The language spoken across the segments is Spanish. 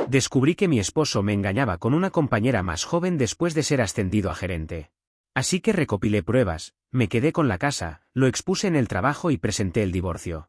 Descubrí que mi esposo me engañaba con una compañera más joven después de ser ascendido a gerente. Así que recopilé pruebas, me quedé con la casa, lo expuse en el trabajo y presenté el divorcio.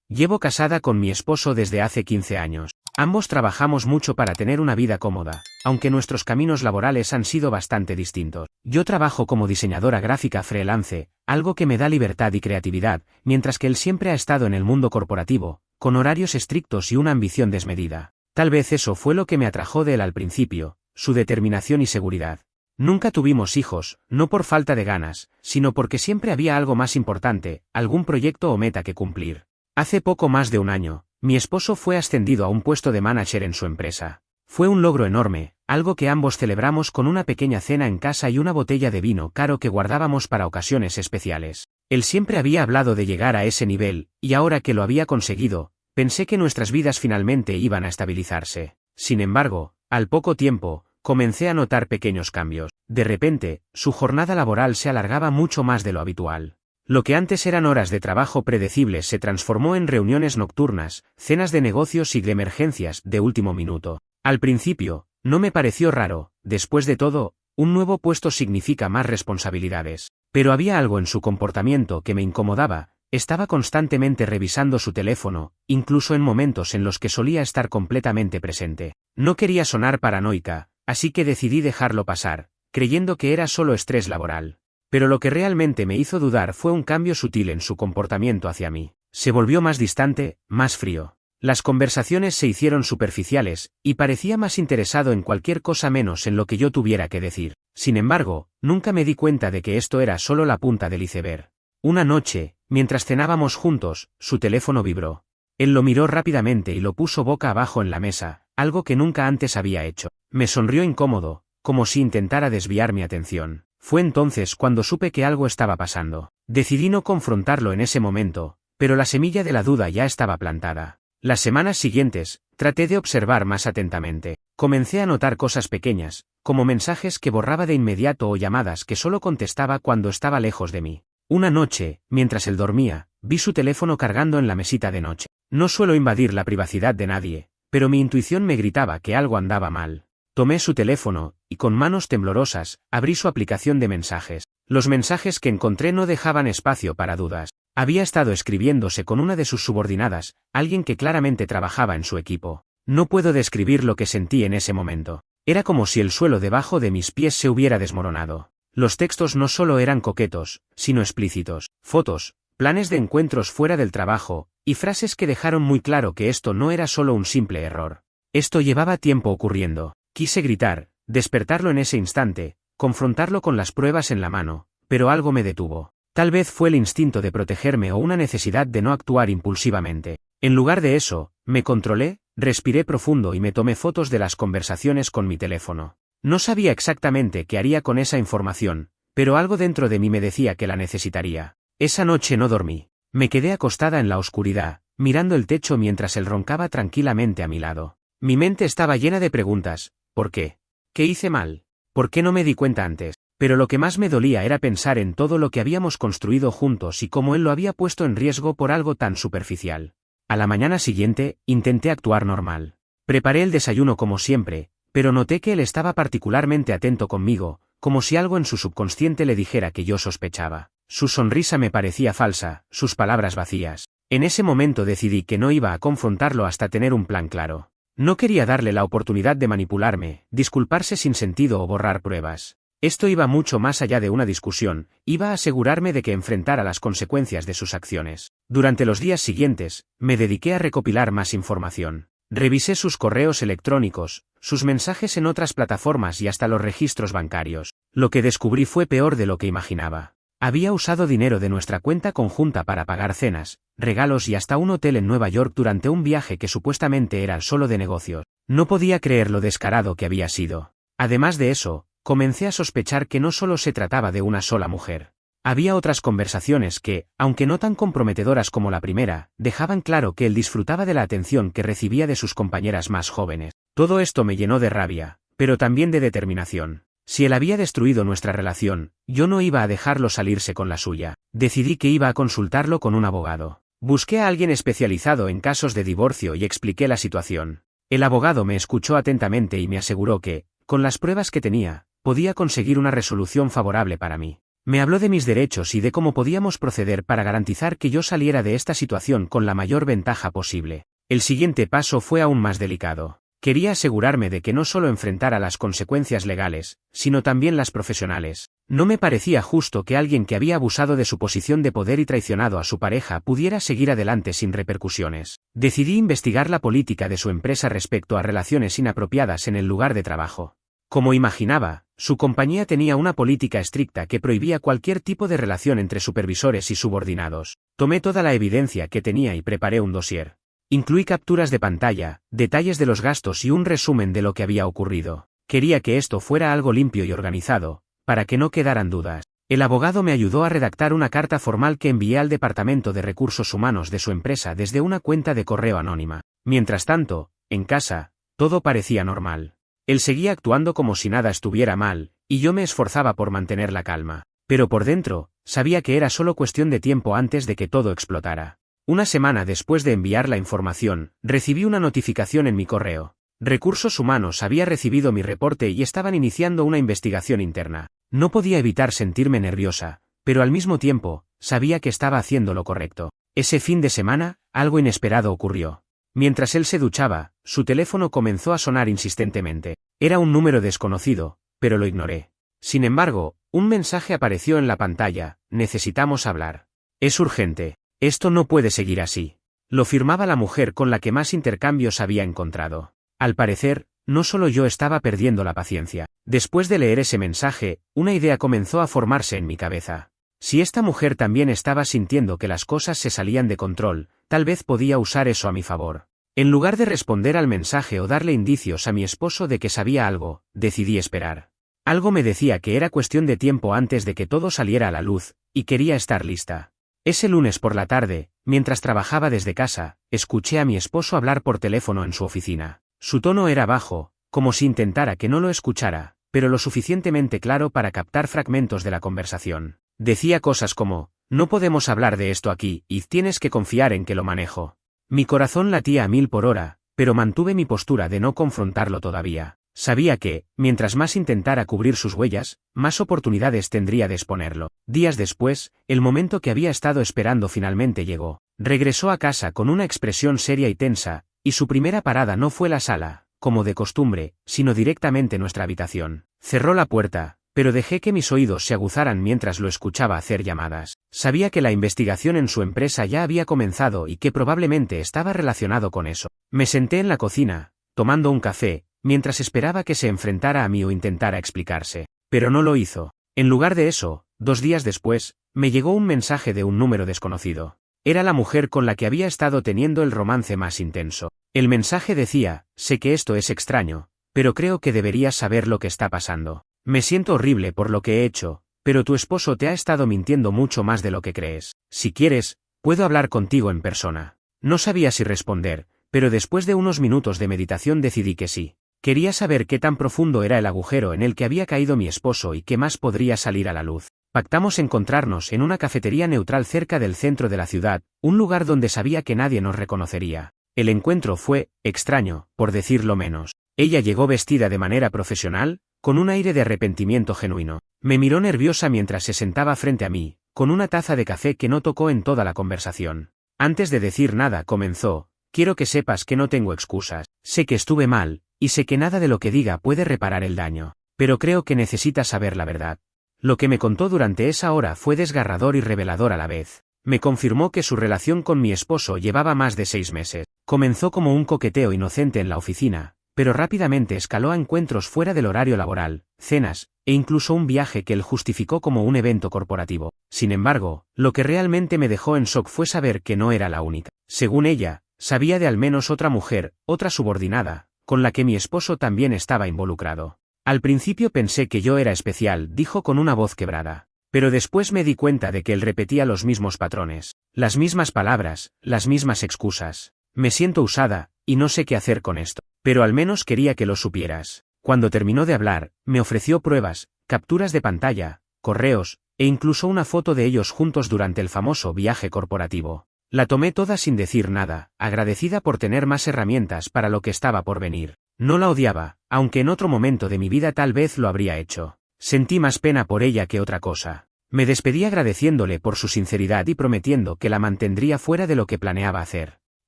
Llevo casada con mi esposo desde hace 15 años. Ambos trabajamos mucho para tener una vida cómoda, aunque nuestros caminos laborales han sido bastante distintos. Yo trabajo como diseñadora gráfica freelance, algo que me da libertad y creatividad, mientras que él siempre ha estado en el mundo corporativo, con horarios estrictos y una ambición desmedida. Tal vez eso fue lo que me atrajo de él al principio, su determinación y seguridad. Nunca tuvimos hijos, no por falta de ganas, sino porque siempre había algo más importante, algún proyecto o meta que cumplir. Hace poco más de un año, mi esposo fue ascendido a un puesto de manager en su empresa. Fue un logro enorme, algo que ambos celebramos con una pequeña cena en casa y una botella de vino caro que guardábamos para ocasiones especiales. Él siempre había hablado de llegar a ese nivel, y ahora que lo había conseguido, pensé que nuestras vidas finalmente iban a estabilizarse. Sin embargo, al poco tiempo, comencé a notar pequeños cambios. De repente, su jornada laboral se alargaba mucho más de lo habitual. Lo que antes eran horas de trabajo predecibles se transformó en reuniones nocturnas, cenas de negocios y de emergencias de último minuto. Al principio, no me pareció raro, después de todo, un nuevo puesto significa más responsabilidades. Pero había algo en su comportamiento que me incomodaba, estaba constantemente revisando su teléfono, incluso en momentos en los que solía estar completamente presente. No quería sonar paranoica, así que decidí dejarlo pasar, creyendo que era solo estrés laboral. Pero lo que realmente me hizo dudar fue un cambio sutil en su comportamiento hacia mí. Se volvió más distante, más frío. Las conversaciones se hicieron superficiales, y parecía más interesado en cualquier cosa menos en lo que yo tuviera que decir. Sin embargo, nunca me di cuenta de que esto era solo la punta del iceberg. Una noche, mientras cenábamos juntos, su teléfono vibró. Él lo miró rápidamente y lo puso boca abajo en la mesa, algo que nunca antes había hecho. Me sonrió incómodo, como si intentara desviar mi atención. Fue entonces cuando supe que algo estaba pasando. Decidí no confrontarlo en ese momento, pero la semilla de la duda ya estaba plantada. Las semanas siguientes, traté de observar más atentamente. Comencé a notar cosas pequeñas, como mensajes que borraba de inmediato o llamadas que solo contestaba cuando estaba lejos de mí. Una noche, mientras él dormía, vi su teléfono cargando en la mesita de noche. No suelo invadir la privacidad de nadie, pero mi intuición me gritaba que algo andaba mal. Tomé su teléfono, y con manos temblorosas, abrí su aplicación de mensajes. Los mensajes que encontré no dejaban espacio para dudas. Había estado escribiéndose con una de sus subordinadas, alguien que claramente trabajaba en su equipo. No puedo describir lo que sentí en ese momento. Era como si el suelo debajo de mis pies se hubiera desmoronado. Los textos no solo eran coquetos, sino explícitos. Fotos, planes de encuentros fuera del trabajo, y frases que dejaron muy claro que esto no era solo un simple error. Esto llevaba tiempo ocurriendo. Quise gritar, despertarlo en ese instante, confrontarlo con las pruebas en la mano, pero algo me detuvo. Tal vez fue el instinto de protegerme o una necesidad de no actuar impulsivamente. En lugar de eso, me controlé, respiré profundo y me tomé fotos de las conversaciones con mi teléfono. No sabía exactamente qué haría con esa información, pero algo dentro de mí me decía que la necesitaría. Esa noche no dormí. Me quedé acostada en la oscuridad, mirando el techo mientras él roncaba tranquilamente a mi lado. Mi mente estaba llena de preguntas. ¿Por qué? ¿Qué hice mal? ¿Por qué no me di cuenta antes? Pero lo que más me dolía era pensar en todo lo que habíamos construido juntos y cómo él lo había puesto en riesgo por algo tan superficial. A la mañana siguiente, intenté actuar normal. Preparé el desayuno como siempre, pero noté que él estaba particularmente atento conmigo, como si algo en su subconsciente le dijera que yo sospechaba. Su sonrisa me parecía falsa, sus palabras vacías. En ese momento decidí que no iba a confrontarlo hasta tener un plan claro. No quería darle la oportunidad de manipularme, disculparse sin sentido o borrar pruebas. Esto iba mucho más allá de una discusión, iba a asegurarme de que enfrentara las consecuencias de sus acciones. Durante los días siguientes, me dediqué a recopilar más información. Revisé sus correos electrónicos, sus mensajes en otras plataformas y hasta los registros bancarios. Lo que descubrí fue peor de lo que imaginaba. Había usado dinero de nuestra cuenta conjunta para pagar cenas, regalos y hasta un hotel en Nueva York durante un viaje que supuestamente era solo de negocios. No podía creer lo descarado que había sido. Además de eso, comencé a sospechar que no solo se trataba de una sola mujer. Había otras conversaciones que, aunque no tan comprometedoras como la primera, dejaban claro que él disfrutaba de la atención que recibía de sus compañeras más jóvenes. Todo esto me llenó de rabia, pero también de determinación. Si él había destruido nuestra relación, yo no iba a dejarlo salirse con la suya. Decidí que iba a consultarlo con un abogado. Busqué a alguien especializado en casos de divorcio y expliqué la situación. El abogado me escuchó atentamente y me aseguró que, con las pruebas que tenía, podía conseguir una resolución favorable para mí. Me habló de mis derechos y de cómo podíamos proceder para garantizar que yo saliera de esta situación con la mayor ventaja posible. El siguiente paso fue aún más delicado. Quería asegurarme de que no solo enfrentara las consecuencias legales, sino también las profesionales. No me parecía justo que alguien que había abusado de su posición de poder y traicionado a su pareja pudiera seguir adelante sin repercusiones. Decidí investigar la política de su empresa respecto a relaciones inapropiadas en el lugar de trabajo. Como imaginaba, su compañía tenía una política estricta que prohibía cualquier tipo de relación entre supervisores y subordinados. Tomé toda la evidencia que tenía y preparé un dossier. Incluí capturas de pantalla, detalles de los gastos y un resumen de lo que había ocurrido. Quería que esto fuera algo limpio y organizado, para que no quedaran dudas. El abogado me ayudó a redactar una carta formal que envié al Departamento de Recursos Humanos de su empresa desde una cuenta de correo anónima. Mientras tanto, en casa, todo parecía normal. Él seguía actuando como si nada estuviera mal, y yo me esforzaba por mantener la calma. Pero por dentro, sabía que era solo cuestión de tiempo antes de que todo explotara. Una semana después de enviar la información, recibí una notificación en mi correo. Recursos Humanos había recibido mi reporte y estaban iniciando una investigación interna. No podía evitar sentirme nerviosa, pero al mismo tiempo, sabía que estaba haciendo lo correcto. Ese fin de semana, algo inesperado ocurrió. Mientras él se duchaba, su teléfono comenzó a sonar insistentemente. Era un número desconocido, pero lo ignoré. Sin embargo, un mensaje apareció en la pantalla: necesitamos hablar. Es urgente. Esto no puede seguir así. Lo firmaba la mujer con la que más intercambios había encontrado. Al parecer, no solo yo estaba perdiendo la paciencia. Después de leer ese mensaje, una idea comenzó a formarse en mi cabeza. Si esta mujer también estaba sintiendo que las cosas se salían de control, tal vez podía usar eso a mi favor. En lugar de responder al mensaje o darle indicios a mi esposo de que sabía algo, decidí esperar. Algo me decía que era cuestión de tiempo antes de que todo saliera a la luz, y quería estar lista. Ese lunes por la tarde, mientras trabajaba desde casa, escuché a mi esposo hablar por teléfono en su oficina. Su tono era bajo, como si intentara que no lo escuchara, pero lo suficientemente claro para captar fragmentos de la conversación. Decía cosas como: no podemos hablar de esto aquí, y tienes que confiar en que lo manejo. Mi corazón latía a 1000 por hora, pero mantuve mi postura de no confrontarlo todavía. Sabía que, mientras más intentara cubrir sus huellas, más oportunidades tendría de exponerlo. Días después, el momento que había estado esperando finalmente llegó. Regresó a casa con una expresión seria y tensa, y su primera parada no fue la sala, como de costumbre, sino directamente nuestra habitación. Cerró la puerta, pero dejé que mis oídos se aguzaran mientras lo escuchaba hacer llamadas. Sabía que la investigación en su empresa ya había comenzado y que probablemente estaba relacionado con eso. Me senté en la cocina, tomando un café, mientras esperaba que se enfrentara a mí o intentara explicarse. Pero no lo hizo. En lugar de eso, 2 días después, me llegó un mensaje de un número desconocido. Era la mujer con la que había estado teniendo el romance más intenso. El mensaje decía: sé que esto es extraño, pero creo que deberías saber lo que está pasando. Me siento horrible por lo que he hecho, pero tu esposo te ha estado mintiendo mucho más de lo que crees. Si quieres, puedo hablar contigo en persona. No sabía si responder, pero después de unos minutos de meditación decidí que sí. Quería saber qué tan profundo era el agujero en el que había caído mi esposo y qué más podría salir a la luz. Pactamos encontrarnos en una cafetería neutral cerca del centro de la ciudad, un lugar donde sabía que nadie nos reconocería. El encuentro fue extraño, por decirlo menos. Ella llegó vestida de manera profesional, con un aire de arrepentimiento genuino. Me miró nerviosa mientras se sentaba frente a mí, con una taza de café que no tocó en toda la conversación. Antes de decir nada comenzó: quiero que sepas que no tengo excusas. Sé que estuve mal, y sé que nada de lo que diga puede reparar el daño. Pero creo que necesitas saber la verdad. Lo que me contó durante esa hora fue desgarrador y revelador a la vez. Me confirmó que su relación con mi esposo llevaba más de 6 meses. Comenzó como un coqueteo inocente en la oficina, pero rápidamente escaló a encuentros fuera del horario laboral, cenas, e incluso un viaje que él justificó como un evento corporativo. Sin embargo, lo que realmente me dejó en shock fue saber que no era la única. Según ella, sabía de al menos otra mujer, otra subordinada, con la que mi esposo también estaba involucrado. Al principio pensé que yo era especial, dijo con una voz quebrada. Pero después me di cuenta de que él repetía los mismos patrones, las mismas palabras, las mismas excusas. Me siento usada, y no sé qué hacer con esto. Pero al menos quería que lo supieras. Cuando terminó de hablar, me ofreció pruebas, capturas de pantalla, correos, e incluso una foto de ellos juntos durante el famoso viaje corporativo. La tomé toda sin decir nada, agradecida por tener más herramientas para lo que estaba por venir. No la odiaba, aunque en otro momento de mi vida tal vez lo habría hecho. Sentí más pena por ella que otra cosa. Me despedí agradeciéndole por su sinceridad y prometiendo que la mantendría fuera de lo que planeaba hacer.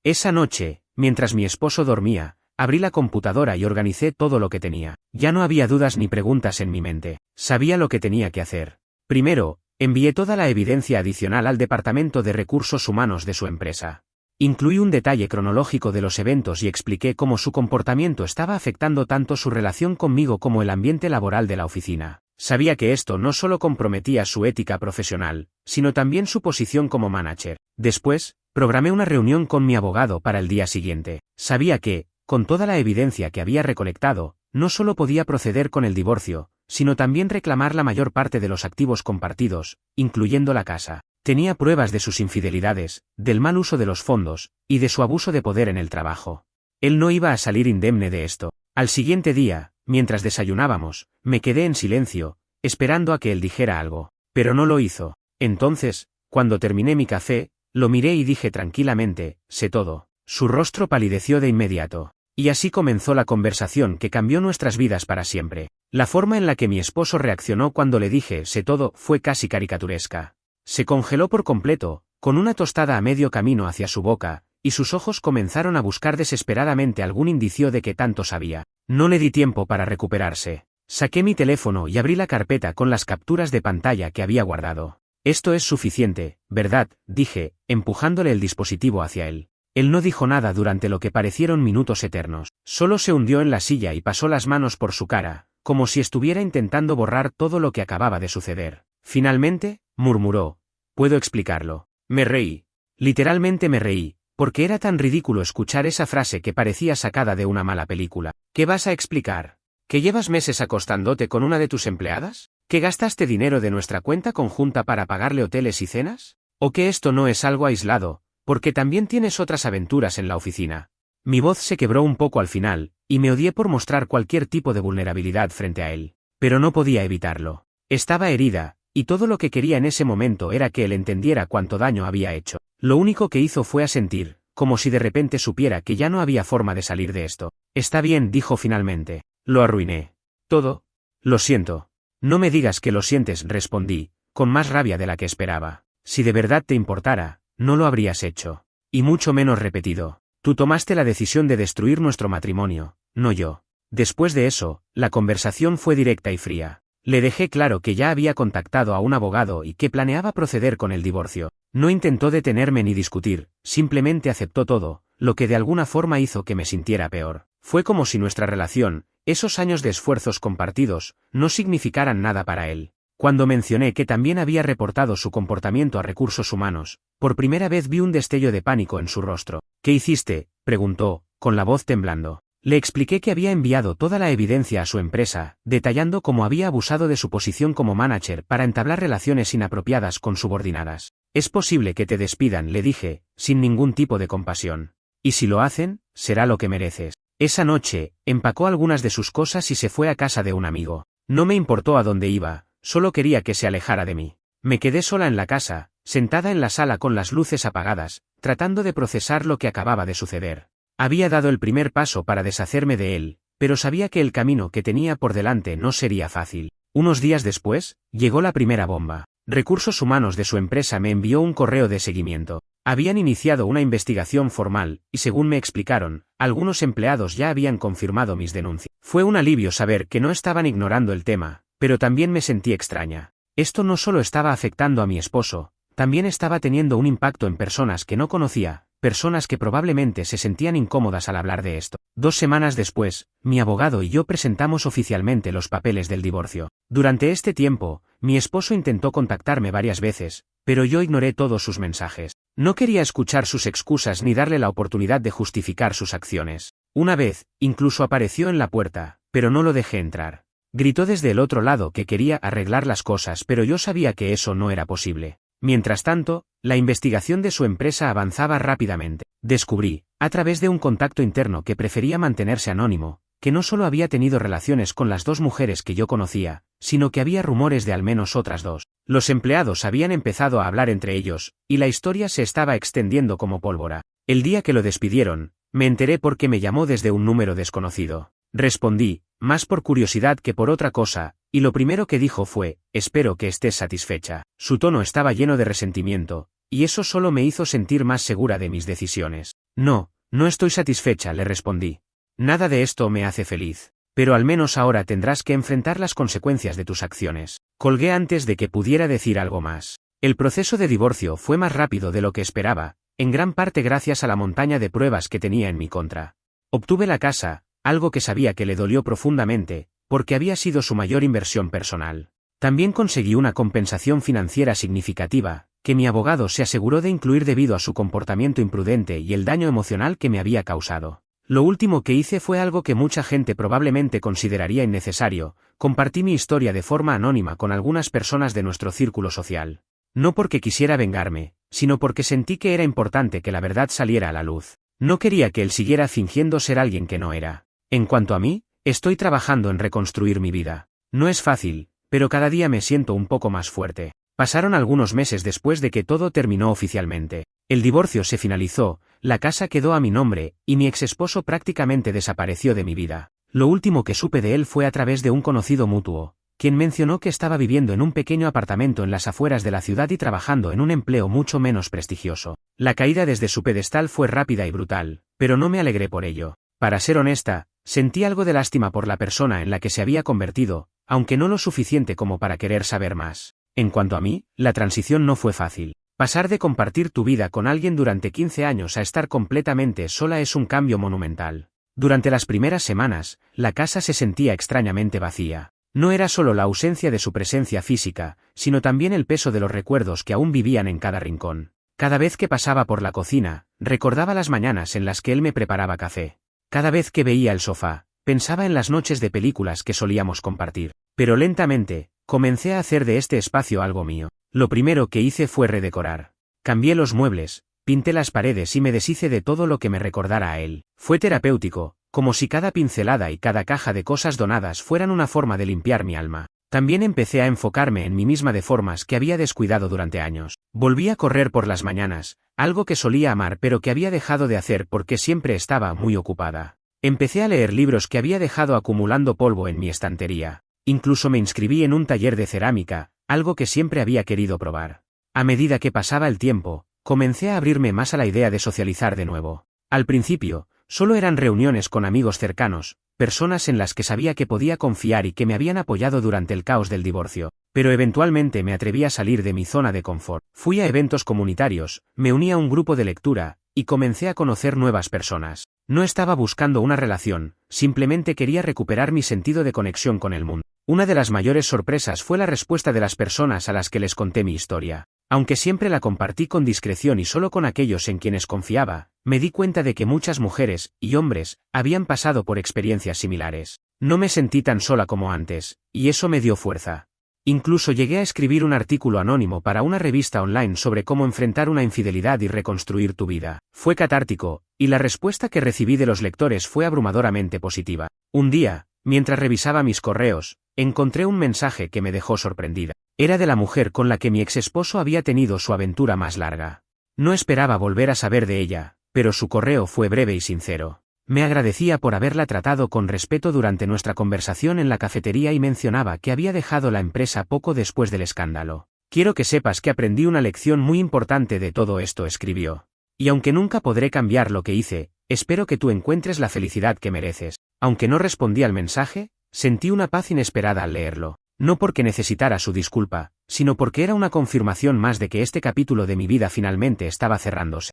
Esa noche, mientras mi esposo dormía, abrí la computadora y organicé todo lo que tenía. Ya no había dudas ni preguntas en mi mente. Sabía lo que tenía que hacer. Primero, envié toda la evidencia adicional al Departamento de Recursos Humanos de su empresa. Incluí un detalle cronológico de los eventos y expliqué cómo su comportamiento estaba afectando tanto su relación conmigo como el ambiente laboral de la oficina. Sabía que esto no solo comprometía su ética profesional, sino también su posición como manager. Después, programé una reunión con mi abogado para el día siguiente. Sabía que, con toda la evidencia que había recolectado, no solo podía proceder con el divorcio, sino también reclamar la mayor parte de los activos compartidos, incluyendo la casa. Tenía pruebas de sus infidelidades, del mal uso de los fondos, y de su abuso de poder en el trabajo. Él no iba a salir indemne de esto. Al siguiente día, mientras desayunábamos, me quedé en silencio, esperando a que él dijera algo, pero no lo hizo. Entonces, cuando terminé mi café, lo miré y dije tranquilamente, sé todo. Su rostro palideció de inmediato. Y así comenzó la conversación que cambió nuestras vidas para siempre. La forma en la que mi esposo reaccionó cuando le dije sé todo fue casi caricaturesca. Se congeló por completo, con una tostada a medio camino hacia su boca, y sus ojos comenzaron a buscar desesperadamente algún indicio de que tanto sabía. No le di tiempo para recuperarse. Saqué mi teléfono y abrí la carpeta con las capturas de pantalla que había guardado. Esto es suficiente, ¿verdad?, dije, empujándole el dispositivo hacia él. Él no dijo nada durante lo que parecieron minutos eternos. Solo se hundió en la silla y pasó las manos por su cara, como si estuviera intentando borrar todo lo que acababa de suceder. Finalmente, murmuró, «Puedo explicarlo». Me reí. Literalmente me reí, porque era tan ridículo escuchar esa frase que parecía sacada de una mala película. ¿Qué vas a explicar? ¿Que llevas meses acostándote con una de tus empleadas? ¿Que gastaste dinero de nuestra cuenta conjunta para pagarle hoteles y cenas? ¿O que esto no es algo aislado, porque también tienes otras aventuras en la oficina? Mi voz se quebró un poco al final, y me odié por mostrar cualquier tipo de vulnerabilidad frente a él. Pero no podía evitarlo. Estaba herida, y todo lo que quería en ese momento era que él entendiera cuánto daño había hecho. Lo único que hizo fue asentir, como si de repente supiera que ya no había forma de salir de esto. Está bien, dijo finalmente. Lo arruiné. ¿Todo? Lo siento. No me digas que lo sientes, respondí, con más rabia de la que esperaba. Si de verdad te importara, no lo habrías hecho. Y mucho menos repetido. Tú tomaste la decisión de destruir nuestro matrimonio, no yo. Después de eso, la conversación fue directa y fría. Le dejé claro que ya había contactado a un abogado y que planeaba proceder con el divorcio. No intentó detenerme ni discutir, simplemente aceptó todo, lo que de alguna forma hizo que me sintiera peor. Fue como si nuestra relación, esos años de esfuerzos compartidos, no significaran nada para él. Cuando mencioné que también había reportado su comportamiento a recursos humanos, por primera vez vi un destello de pánico en su rostro. ¿Qué hiciste?, preguntó, con la voz temblando. Le expliqué que había enviado toda la evidencia a su empresa, detallando cómo había abusado de su posición como manager para entablar relaciones inapropiadas con subordinadas. Es posible que te despidan, le dije, sin ningún tipo de compasión. Y si lo hacen, será lo que mereces. Esa noche, empacó algunas de sus cosas y se fue a casa de un amigo. No me importó a dónde iba, solo quería que se alejara de mí. Me quedé sola en la casa, sentada en la sala con las luces apagadas, tratando de procesar lo que acababa de suceder. Había dado el primer paso para deshacerme de él, pero sabía que el camino que tenía por delante no sería fácil. Unos días después, llegó la primera bomba. Recursos Humanos de su empresa me envió un correo de seguimiento. Habían iniciado una investigación formal, y según me explicaron, algunos empleados ya habían confirmado mis denuncias. Fue un alivio saber que no estaban ignorando el tema, pero también me sentí extraña. Esto no solo estaba afectando a mi esposo, también estaba teniendo un impacto en personas que no conocía, personas que probablemente se sentían incómodas al hablar de esto. 2 semanas después, mi abogado y yo presentamos oficialmente los papeles del divorcio. Durante este tiempo, mi esposo intentó contactarme varias veces, pero yo ignoré todos sus mensajes. No quería escuchar sus excusas ni darle la oportunidad de justificar sus acciones. Una vez, incluso apareció en la puerta, pero no lo dejé entrar. Gritó desde el otro lado que quería arreglar las cosas, pero yo sabía que eso no era posible. Mientras tanto, la investigación de su empresa avanzaba rápidamente. Descubrí, a través de un contacto interno que prefería mantenerse anónimo, que no solo había tenido relaciones con las 2 mujeres que yo conocía, sino que había rumores de al menos otras dos. Los empleados habían empezado a hablar entre ellos, y la historia se estaba extendiendo como pólvora. El día que lo despidieron, me enteré porque me llamó desde un número desconocido. Respondí, más por curiosidad que por otra cosa, y lo primero que dijo fue, espero que estés satisfecha. Su tono estaba lleno de resentimiento, y eso solo me hizo sentir más segura de mis decisiones. No, no estoy satisfecha, le respondí. Nada de esto me hace feliz. Pero al menos ahora tendrás que enfrentar las consecuencias de tus acciones. Colgué antes de que pudiera decir algo más. El proceso de divorcio fue más rápido de lo que esperaba, en gran parte gracias a la montaña de pruebas que tenía en mi contra. Obtuve la casa, algo que sabía que le dolió profundamente, porque había sido su mayor inversión personal. También conseguí una compensación financiera significativa, que mi abogado se aseguró de incluir debido a su comportamiento imprudente y el daño emocional que me había causado. Lo último que hice fue algo que mucha gente probablemente consideraría innecesario, compartí mi historia de forma anónima con algunas personas de nuestro círculo social. No porque quisiera vengarme, sino porque sentí que era importante que la verdad saliera a la luz. No quería que él siguiera fingiendo ser alguien que no era. En cuanto a mí, estoy trabajando en reconstruir mi vida. No es fácil, pero cada día me siento un poco más fuerte. Pasaron algunos meses después de que todo terminó oficialmente. El divorcio se finalizó, la casa quedó a mi nombre, y mi exesposo prácticamente desapareció de mi vida. Lo último que supe de él fue a través de un conocido mutuo, quien mencionó que estaba viviendo en un pequeño apartamento en las afueras de la ciudad y trabajando en un empleo mucho menos prestigioso. La caída desde su pedestal fue rápida y brutal, pero no me alegré por ello. Para ser honesta, sentí algo de lástima por la persona en la que se había convertido, aunque no lo suficiente como para querer saber más. En cuanto a mí, la transición no fue fácil. Pasar de compartir tu vida con alguien durante 15 años a estar completamente sola es un cambio monumental. Durante las primeras semanas, la casa se sentía extrañamente vacía. No era solo la ausencia de su presencia física, sino también el peso de los recuerdos que aún vivían en cada rincón. Cada vez que pasaba por la cocina, recordaba las mañanas en las que él me preparaba café. Cada vez que veía el sofá, pensaba en las noches de películas que solíamos compartir. Pero lentamente, comencé a hacer de este espacio algo mío. Lo primero que hice fue redecorar. Cambié los muebles, pinté las paredes y me deshice de todo lo que me recordara a él. Fue terapéutico, como si cada pincelada y cada caja de cosas donadas fueran una forma de limpiar mi alma. También empecé a enfocarme en mí misma de formas que había descuidado durante años. Volví a correr por las mañanas, algo que solía amar pero que había dejado de hacer porque siempre estaba muy ocupada. Empecé a leer libros que había dejado acumulando polvo en mi estantería. Incluso me inscribí en un taller de cerámica, algo que siempre había querido probar. A medida que pasaba el tiempo, comencé a abrirme más a la idea de socializar de nuevo. Al principio, solo eran reuniones con amigos cercanos, personas en las que sabía que podía confiar y que me habían apoyado durante el caos del divorcio, pero eventualmente me atreví a salir de mi zona de confort. Fui a eventos comunitarios, me uní a un grupo de lectura, y comencé a conocer nuevas personas. No estaba buscando una relación, simplemente quería recuperar mi sentido de conexión con el mundo. Una de las mayores sorpresas fue la respuesta de las personas a las que les conté mi historia. Aunque siempre la compartí con discreción y solo con aquellos en quienes confiaba, me di cuenta de que muchas mujeres, y hombres, habían pasado por experiencias similares. No me sentí tan sola como antes, y eso me dio fuerza. Incluso llegué a escribir un artículo anónimo para una revista online sobre cómo enfrentar una infidelidad y reconstruir tu vida. Fue catártico, y la respuesta que recibí de los lectores fue abrumadoramente positiva. Un día, mientras revisaba mis correos, encontré un mensaje que me dejó sorprendida. Era de la mujer con la que mi exesposo había tenido su aventura más larga. No esperaba volver a saber de ella, pero su correo fue breve y sincero. Me agradecía por haberla tratado con respeto durante nuestra conversación en la cafetería y mencionaba que había dejado la empresa poco después del escándalo. Quiero que sepas que aprendí una lección muy importante de todo esto, escribió. Y aunque nunca podré cambiar lo que hice, espero que tú encuentres la felicidad que mereces. Aunque no respondí al mensaje, sentí una paz inesperada al leerlo. No porque necesitara su disculpa, sino porque era una confirmación más de que este capítulo de mi vida finalmente estaba cerrándose.